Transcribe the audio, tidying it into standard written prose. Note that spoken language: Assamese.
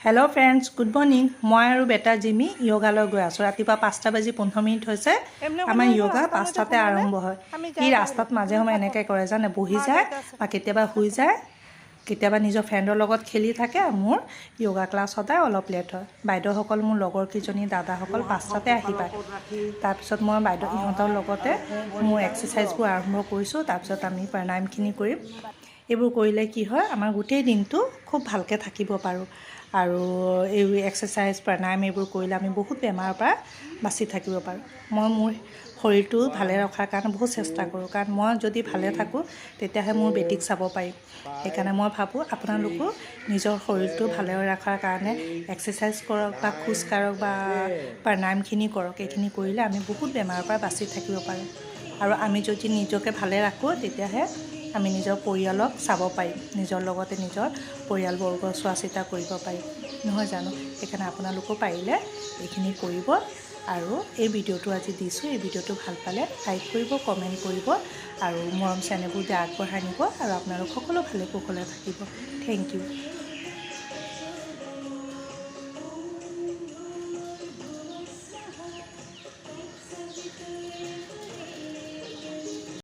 हेलो फ्रेंड्स गुड मॉर्निंग मैं और बेटा जिमी योगाल गई आसो रातिपुवा 5:15 होइसे आमार योगा 5टाते आरम्भ है इ रास्तात माजे समय एनेके करे जाने बहि जाए बा केতিয়াबा हुई जाए केতিয়াबा निजर फ्रेंडर लगत खेली थाके मोर योगा क्लास सदाय अलप लेट है बाइदेउসকল मोर लगर किजनी दादाসকল 5टाते आहि पाय तार पिছত मैं बाइदेउ इहतर लगते मोर एक्सारसाइजबो आरम्भ करिसो तार पिছত आमी प्राणायामखिनि करिम एबो करिले कि হয় आमार गोटेই दिनটো खूब भालके থাকিব पारो আৰু এই এক্সাৰসাইজ প্ৰাণায়াম এইবোৰ কৰিলে আমি বহুত বেমাৰৰ পৰা বাচি থাকিব পাৰোঁ মই মোৰ শৰীৰটো ভালে ৰখাৰ কাৰণে বহুত চেষ্টা কৰোঁ কাৰণ মই যদি ভালে থাকোঁ তেতিয়াহে মোৰ বেটিক চাব পাৰিম সেইকাৰণে মই ভাবোঁ আপোনালোকো নিজৰ শৰীৰটো ভালে ৰখাৰ কাৰণে এক্সাৰসাইজ কৰক বা খোজ কাঢ়ক বা প্ৰাণায়ামখিনি কৰক এইখিনি কৰিলে আমি বহুত বেমাৰৰ পৰা বাচি থাকিব পাৰোঁ আৰু আমি যদি নিজকে ভালে ৰাখোঁ তেতিয়াহে আমি নিজৰ পৰিয়ালক চাব পাৰিম নিজৰ লগতে নিজৰ পৰিয়ালবৰ্গৰ চোৱা চিতা কৰিব পাৰিম নহয় জানো সেইকাৰণে আপোনালোকো পাৰিলে এইখিনি কৰিব আৰু এই ভিডিঅ'টো আজি দিছোঁ এই ভিডিঅ'টো ভাল পালে লাইক কৰিব কমেণ্ট কৰিব আৰু মৰম চেনেহবোৰ আগবঢ়াই নিব আৰু আপোনালোক সকলো ভালে কুশলে থাকিব থেংক ইউ